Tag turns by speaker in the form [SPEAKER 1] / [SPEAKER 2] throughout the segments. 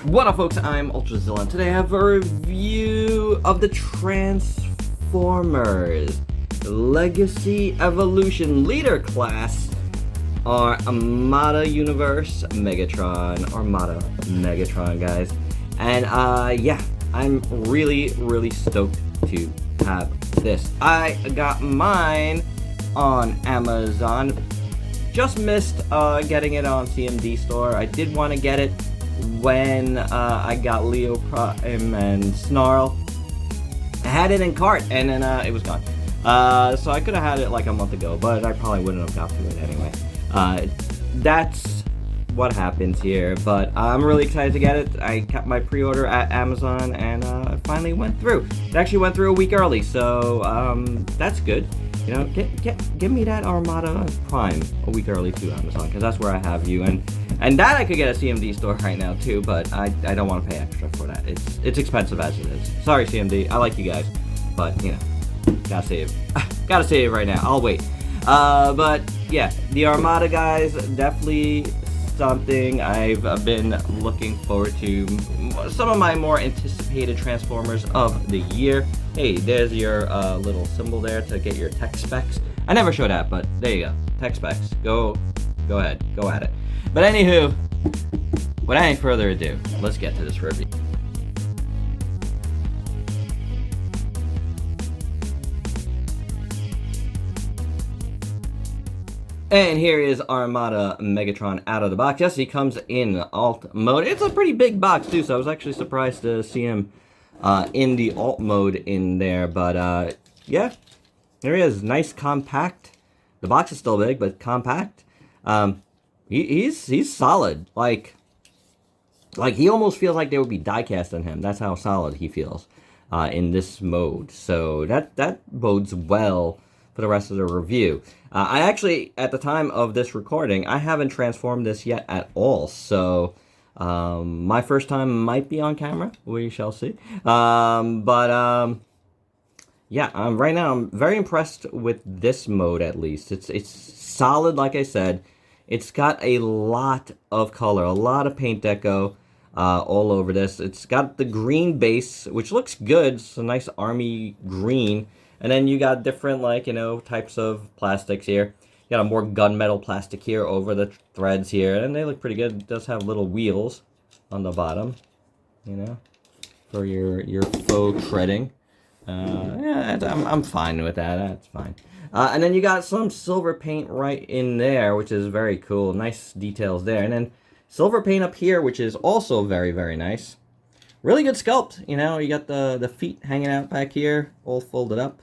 [SPEAKER 1] What up, folks? I'm ultrazillatoys. Today I have a review of the Transformers Legacy Evolution Leader Class, our Armada Universe Megatron. Armada Megatron, guys. And yeah, I'm really stoked to have this. I got mine on Amazon. Just missed getting it on CMD store. I did want to get it when I got Leo Prime and Snarl. I had it in cart and then it was gone. So I could have had it like a month ago, but I probably wouldn't have got to it anyway. That's what happens here, but I'm really excited to get it. I kept my pre-order at Amazon and it finally went through. It actually went through a week early, so that's good. You know, give me that Armada Prime a week early too, Amazon, because that's where I have you, and that I could get at CMD store right now too, but I don't want to pay extra for that. It's expensive as it is. Sorry, CMD, I like you guys, but you know, gotta save right now. I'll wait. But yeah, the Armada, guys, definitely something I've been looking forward to. Some of my more anticipated Transformers of the year. Hey, there's your little symbol there to get your tech specs. I never show that, but there you go. Tech specs. Go ahead. Go at it. But anywho, without any further ado, let's get to this review. And here is Armada Megatron out of the box. Yes, he comes in alt mode. It's a pretty big box too, so I was actually surprised to see him in the alt mode in there. But yeah, there he is. Nice, compact. The box is still big, but compact. He's solid. Like he almost feels like there would be die-cast on him. That's how solid he feels in this mode. So that bodes well for the rest of the review. I actually, at the time of this recording, I haven't transformed this yet at all. So my first time might be on camera. We shall see. Yeah, right now I'm very impressed with this mode. At least it's solid. Like I said, it's got a lot of color, a lot of paint deco all over this. It's got the green base, which looks good. It's a nice army green. And then you got different, like, you know, types of plastics here. You got a more gunmetal plastic here over the threads here, and they look pretty good. It does have little wheels on the bottom, you know, for your faux treading. Yeah, I'm fine with that. That's fine. And then you got some silver paint right in there, which is very cool. Nice details there. And then silver paint up here, which is also very nice. Really good sculpt. You know, you got the feet hanging out back here, all folded up.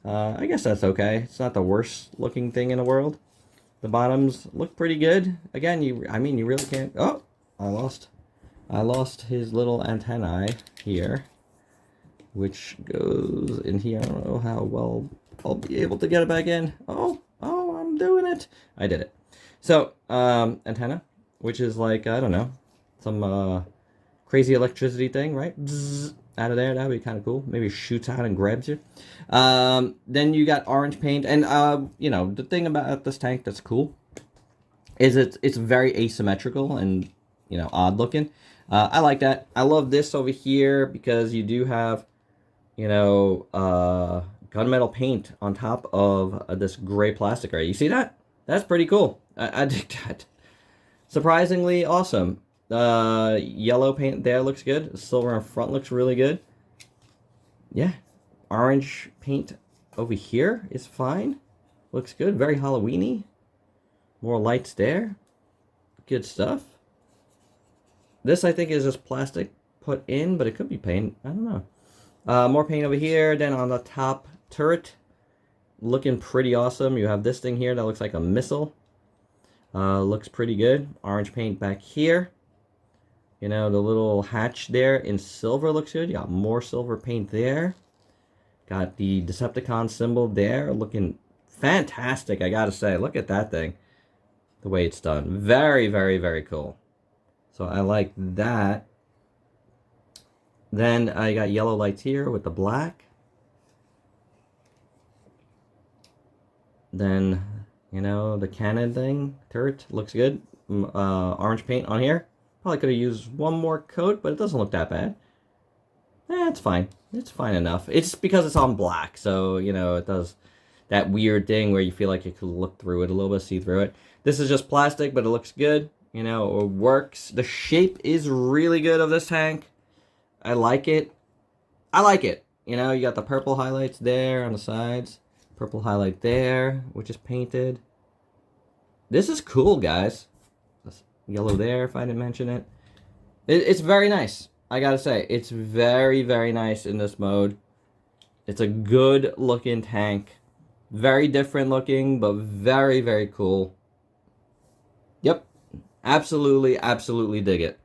[SPEAKER 1] I guess that's okay. It's not the worst looking thing in the world. The bottoms look pretty good. Again, you really can't. Oh, I lost his little antennae here, which goes in here. I don't know how well I'll be able to get it back in. Oh, I'm doing it. I did it. So, antenna, which is like, I don't know, some crazy electricity thing, right? Bzzz. Out of there, that would be kind of cool. Maybe it shoots out and grabs you. Then you got orange paint, and you know, the thing about this tank that's cool is it's very asymmetrical and, you know, odd looking. I like that. I love this over here because you do have, you know, gunmetal paint on top of this gray plastic, right? You see that? That's pretty cool. I dig that. Surprisingly awesome. Yellow paint there looks good. Silver in front looks really good. Yeah. Orange paint over here is fine. Looks good. Very Halloween-y. More lights there. Good stuff. This, I think, is just plastic put in, but it could be paint. I don't know. More paint over here. Then on the top turret, looking pretty awesome. You have this thing here that looks like a missile. Looks pretty good. Orange paint back here. You know, the little hatch there in silver looks good. You got more silver paint there. Got the Decepticon symbol there, looking fantastic, I gotta say. Look at that thing, the way it's done. Very cool. So I like that. Then I got yellow lights here with the black. Then, you know, the cannon thing, turret, looks good. Orange paint on here. Probably could have used one more coat, but it doesn't look that bad. It's fine. It's fine enough. It's because it's on black, so, you know, it does that weird thing where you feel like you could look through it a little bit, see through it. This is just plastic, but it looks good. You know, it works. The shape is really good of this tank. I like it. I like it. You know, you got the purple highlights there on the sides. Purple highlight there, which is painted. This is cool, guys. Yellow there, if I didn't mention it. It's very nice. I gotta say, it's very, very nice in this mode. It's a good looking tank. Very different looking, but very, very cool. Yep. Absolutely, absolutely dig it.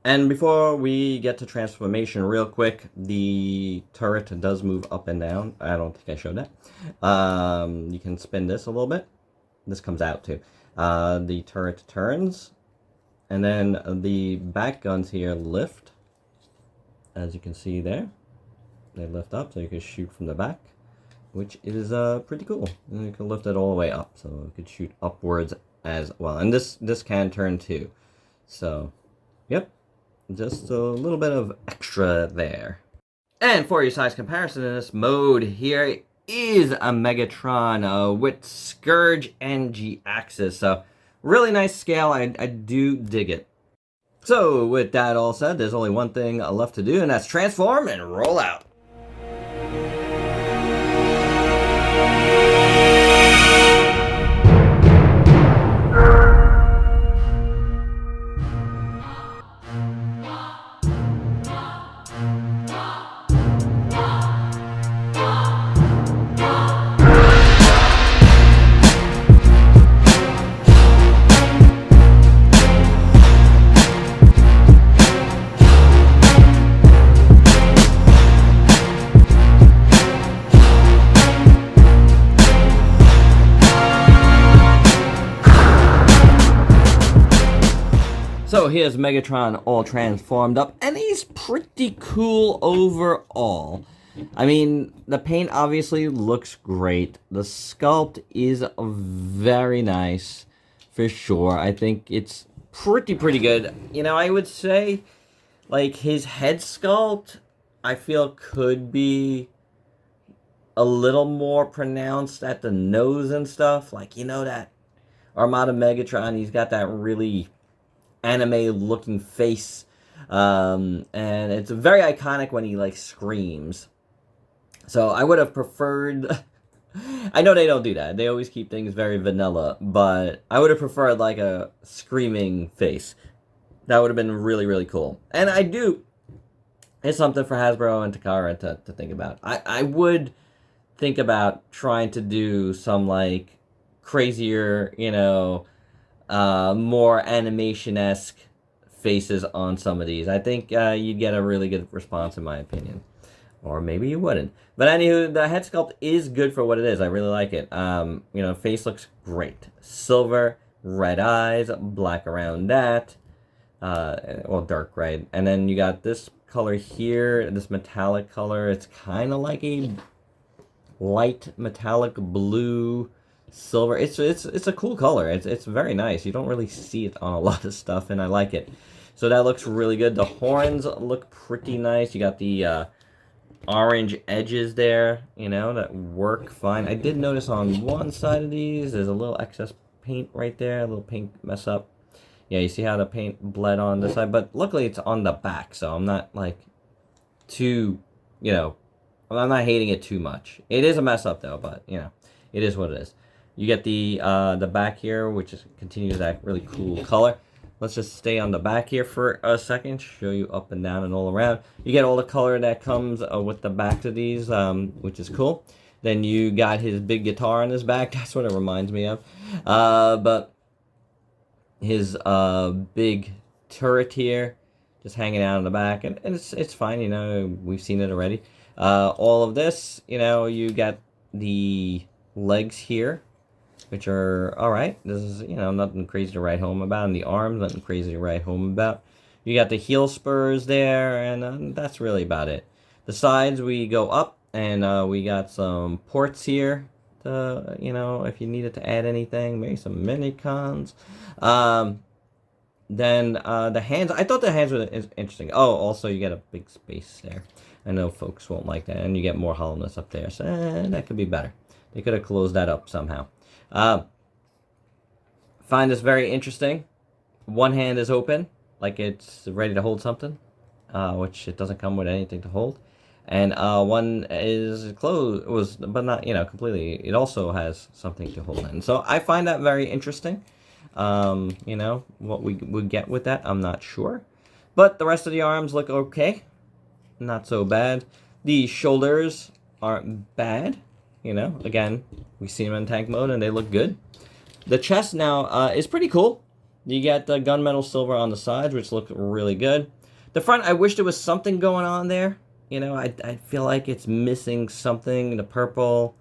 [SPEAKER 1] And before we get to transformation real quick, the turret does move up and down. I don't think I showed that. You can spin this a little bit. This comes out too. The turret turns, and then the back guns here lift. As you can see there, they lift up so you can shoot from the back, which is pretty cool. And you can lift it all the way up, so you could shoot upwards as well. And this can turn too. So, yep, just a little bit of extra there. And for your size comparison in this mode here is a Megatron with Scourge and G-axis. So, really nice scale. I do dig it. So, with that all said, there's only one thing left to do, and that's transform and roll out. So here's Megatron all transformed up, and he's pretty cool overall. I mean, the paint obviously looks great. The sculpt is very nice, for sure. I think it's pretty good. You know, I would say, like, his head sculpt, I feel could be a little more pronounced at the nose and stuff. Like, you know, that Armada Megatron, he's got that really anime looking face, and it's very iconic when he like screams. So I would have preferred I know they don't do that, they always keep things very vanilla, but I would have preferred like a screaming face. That would have been really cool. And it's something for Hasbro and Takara to think about. I would think about trying to do some like crazier, you know, more animation-esque faces on some of these. I think you'd get a really good response, in my opinion. Or maybe you wouldn't. But anywho, the head sculpt is good for what it is. I really like it. You know, face looks great. Silver, red eyes, black around that. Well, dark red. And then you got this color here, this metallic color. It's kind of like a light metallic blue silver. It's a cool color. It's very nice. You don't really see it on a lot of stuff, and I like it. So that looks really good. The horns look pretty nice. You got the orange edges there, you know, that work fine. I did notice on one side of these there's a little excess paint right there, a little paint mess up. Yeah, you see how the paint bled on this side, but luckily it's on the back, so I'm not like too, you know, I'm not hating it too much. It is a mess up though, but you know, it is what it is. You get the back here, which continues that really cool color. Let's just stay on the back here for a second, show you up and down and all around. You get all the color that comes with the backs of these, which is cool. Then you got his big guitar on his back. That's what it reminds me of. But his big turret here, just hanging out in the back, and it's fine. You know, we've seen it already. All of this, you know, you got the legs here, which are alright. This is, you know, nothing crazy to write home about. And the arms, nothing crazy to write home about. You got the heel spurs there, and that's really about it. The sides, we go up, and we got some ports here to, you know, if you needed to add anything, maybe some Microns. Then the hands, I thought the hands were interesting. Oh, also you get a big space there. I know folks won't like that, and you get more hollowness up there, so that could be better. They could have closed that up somehow. Find this very interesting. One hand is open, like it's ready to hold something, which it doesn't come with anything to hold. And one is closed, but not, completely. It also has something to hold in. So I find that very interesting. What we would get with that, I'm not sure. But the rest of the arms look okay. Not so bad. The shoulders aren't bad. Again, we see them in tank mode and they look good. The chest now is pretty cool. You get the gunmetal silver on the sides, which look really good. The front, I wish there was something going on there. I feel like it's missing something. The purple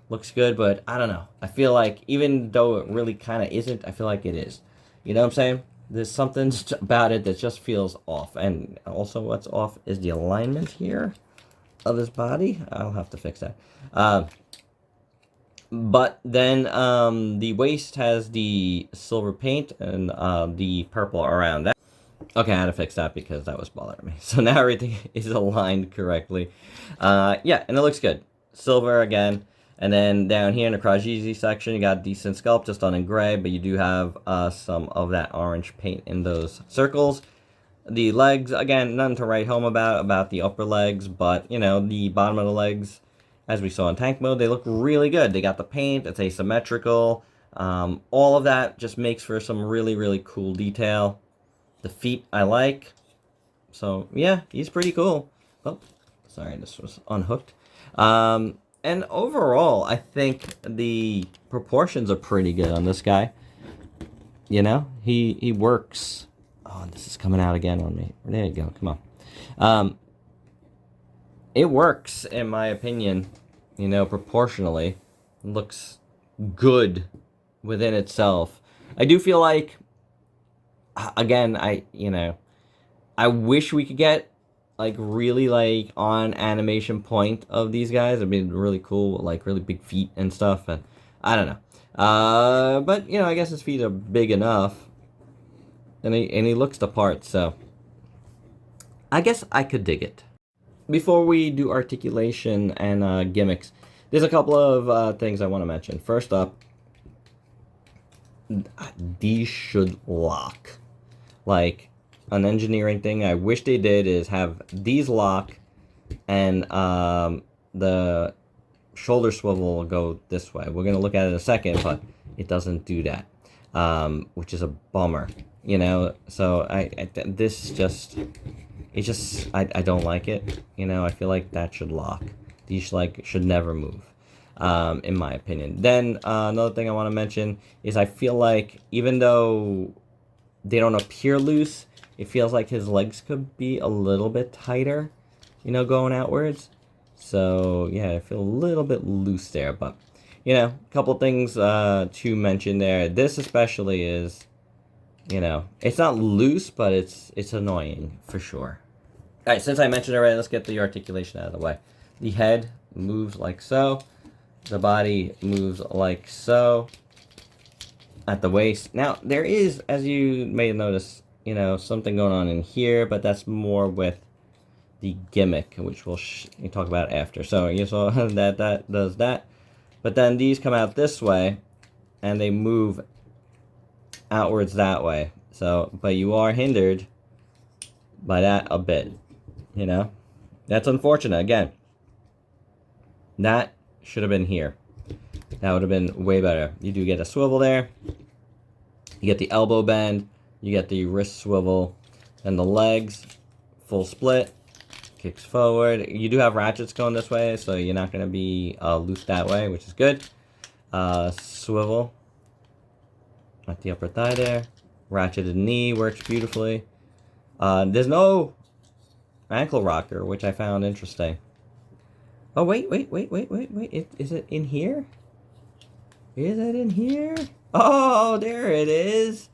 [SPEAKER 1] looks good, but I don't know. I feel like even though it really kind of isn't, I feel like it is. You know what I'm saying? There's something about it that just feels off. And also what's off is the alignment here of his body. I'll have to fix that. But then the waist has the silver paint and the purple around that. Okay, I had to fix that because that was bothering me. So now everything is aligned correctly. Yeah, and it looks good. Silver again. And then down here in the Krajisi section, you got decent sculpt, just done in gray, but you do have some of that orange paint in those circles. The legs, again, nothing to write home about the upper legs, but, the bottom of the legs, as we saw in tank mode, they look really good. They got the paint, it's asymmetrical. All of that just makes for some really, really cool detail. The feet I like. So, yeah, he's pretty cool. Oh, sorry, this was unhooked. And overall, I think the proportions are pretty good on this guy. He works. Oh, this is coming out again on me. There you go. Come on. It works, in my opinion, proportionally. It looks good within itself. I do feel like, again, I wish we could get really on animation point of these guys. It'd be really cool, really big feet and stuff, and I don't know. But I guess his feet are big enough, and he looks the part, so I guess I could dig it. Before we do articulation and gimmicks, there's a couple of things I want to mention. First up, these should lock. An engineering thing I wish they did is have these lock, and the shoulder swivel will go this way. We're going to look at it in a second, but it doesn't do that, which is a bummer, So I don't like it, I feel like that should lock. These should never move, in my opinion. Then another thing I want to mention is I feel like even though they don't appear loose, it feels like his legs could be a little bit tighter, going outwards. So, yeah, I feel a little bit loose there. But, a couple things to mention there. This especially is, it's not loose, but it's annoying for sure. All right, since I mentioned it already, let's get the articulation out of the way. The head moves like so. The body moves like so at the waist. Now, there is, as you may notice, something going on in here, but that's more with the gimmick, which we'll talk about after. So you saw that does that, but then these come out this way, and they move outwards that way. So, but you are hindered by that a bit, That's unfortunate. Again, that should have been here. That would have been way better. You do get a swivel there. You get the elbow bend. You get the wrist swivel. And the legs, full split. Kicks forward. You do have ratchets going this way, so you're not going to be loose that way, which is good. Swivel at the upper thigh there. Ratcheted knee works beautifully. There's no ankle rocker, which I found interesting. Oh, wait. Is it in here? Is it in here? Oh, there it is.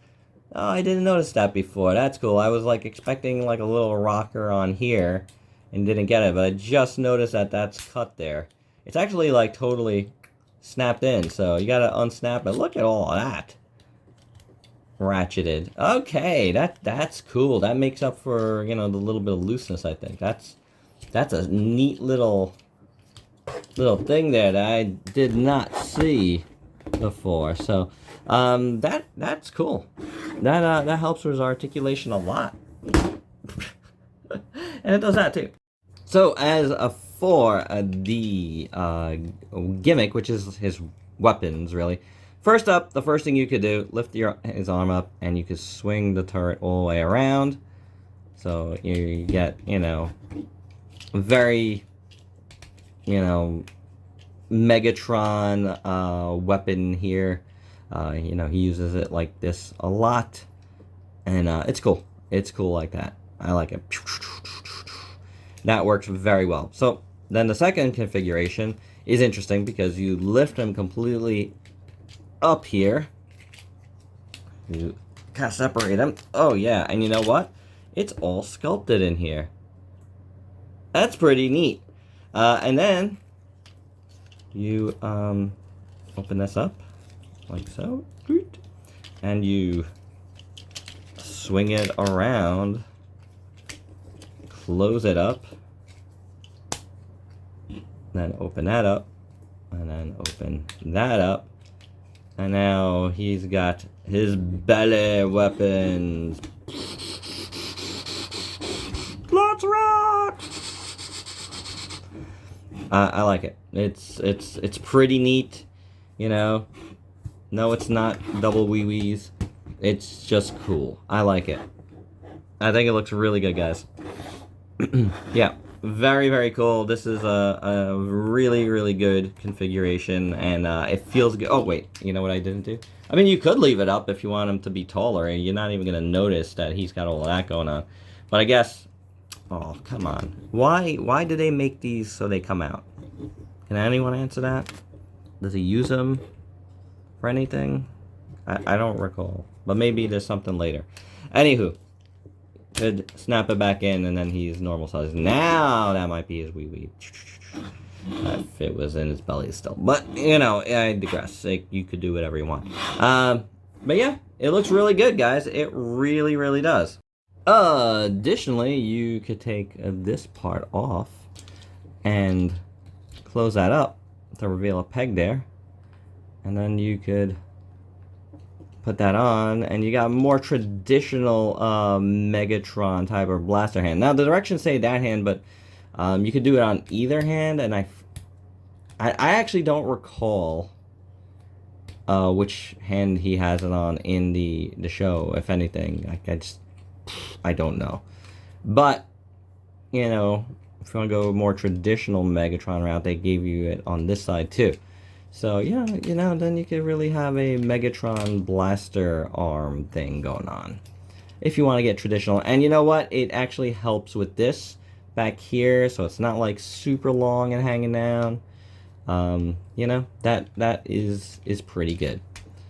[SPEAKER 1] Oh, I didn't notice that before. That's cool. I was expecting a little rocker on here and didn't get it, but I just noticed that that's cut there. It's actually totally snapped in, so you gotta unsnap it. Look at all of that. ratcheted. Okay, that's cool. That makes up for, you know, the little bit of looseness, I think. That's a neat little thing there that I did not see before. So, that's cool. That helps with articulation a lot. And it does that too. So as for the gimmick, which is his weapons, really. First up, the first thing you could do, lift his arm up, and you could swing the turret all the way around. So you get, you know, very, you know, Megatron weapon here. You know, he uses it like this a lot, and it's cool. It's cool like that. I like it. That works very well. So then the second configuration is interesting because you lift him completely up here. You kind of separate him. Oh yeah, and you know what? It's all sculpted in here. That's pretty neat. And then you open this up like so, and you swing it around, close it up, then open that up, and then open that up, and now he's got his belly weapons. Let's rock! I like it. It's pretty neat, you know. No, it's not double wee-wees. It's just cool. I like it. I think it looks really good, guys. Yeah, very, very cool. This is a really, really good configuration, and it feels good. Oh, wait, you know what I didn't do? I mean, you could leave it up if you want him to be taller, and you're not even going to notice that he's got all of that going on. But I guess, oh, come on. Why do they make these so they come out? Can anyone answer that? Does he use them for anything? I don't recall, but maybe there's something later. Anywho, could snap it back in, and then he's normal size. Now that might be his wee-wee. If it was in his belly still. But, you know, I digress. Like, you could do whatever you want. But yeah, it looks really good, guys. It really, really does. Additionally, you could take this part off and close that up to reveal a peg there. And then you could put that on, and you got more traditional Megatron type of blaster hand. Now the directions say that hand, but you could do it on either hand, and I actually don't recall which hand he has it on in the show, if anything. I don't know. But, you know, if you want to go more traditional Megatron route, they gave you it on this side too. So, yeah, you know, then you could really have a Megatron blaster arm thing going on. If you want to get traditional. And you know what? It actually helps with this back here, so it's not like super long and hanging down. You know, that is pretty good.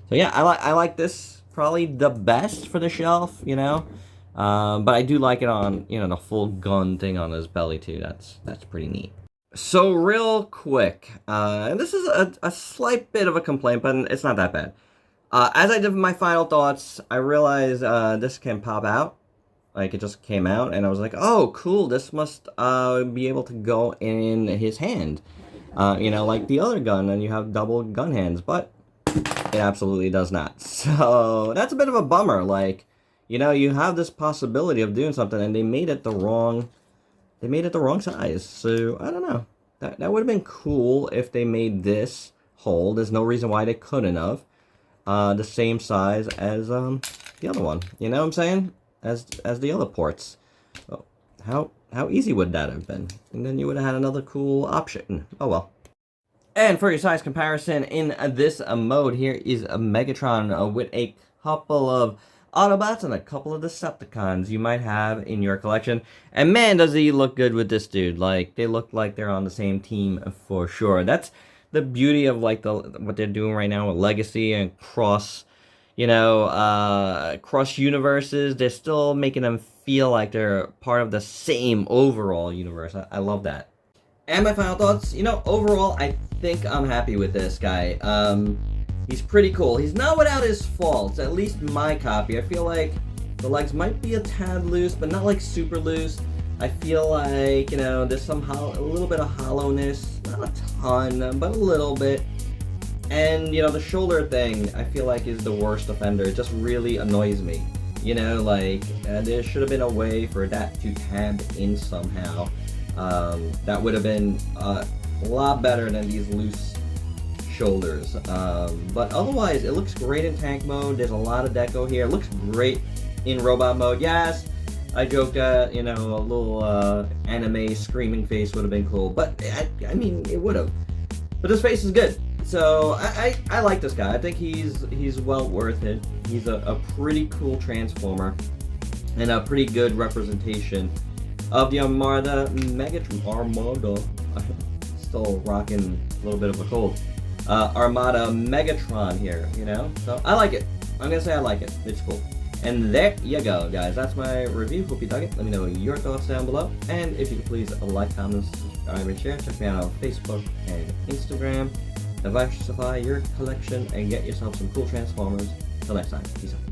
[SPEAKER 1] So yeah, I like this probably the best for the shelf, you know. But I do like it on, you know, the full gun thing on his belly too. That's pretty neat. So real quick, and this is a slight bit of a complaint, but it's not that bad. As I did my final thoughts, I realized this can pop out. Like, it just came out, and I was like, oh, cool, this must be able to go in his hand. You know, like the other gun, and you have double gun hands, but it absolutely does not. So that's a bit of a bummer. Like, you know, you have this possibility of doing something, and they made it the wrong size. So I don't know. That would have been cool if they made this hole. There's no reason why they couldn't have the same size as the other one. You know what I'm saying? As the other ports. So how easy would that have been? And then you would have had another cool option. Oh well. And for your size comparison, in this mode, here is a Megatron with a couple of Autobots and a couple of Decepticons you might have in your collection. And man, does he look good with this dude. Like, they look like they're on the same team for sure. That's the beauty of, like, what they're doing right now with Legacy and cross, you know, cross universes. They're still making them feel like they're part of the same overall universe. I love that. And my final thoughts, you know, overall, I think I'm happy with this guy. He's pretty cool. He's not without his faults, at least my copy. I feel like the legs might be a tad loose, but not like super loose. I feel like, you know, there's a little bit of hollowness, not a ton, but a little bit. And, you know, the shoulder thing, I feel like is the worst offender. It just really annoys me. You know, like, there should have been a way for that to tab in somehow. That would have been a lot better than these loose shoulders. But otherwise, it looks great in tank mode. There's a lot of deco here. It looks great in robot mode. Yes, I joked that, you know, a little anime screaming face would have been cool. But, I mean, it would have. But this face is good. So, I like this guy. I think he's well worth it. He's a pretty cool Transformer. And a pretty good representation of the Armada Armada. Still rocking a little bit of a cold. Armada Megatron here, you know? So, I like it. I'm gonna say I like it. It's cool. And there you go, guys. That's my review. Hope you dug it. Let me know your thoughts down below. And if you could please like, comment, subscribe, and share. Check me out on Facebook and Instagram. Diversify your collection and get yourself some cool Transformers. Till next time. Peace out.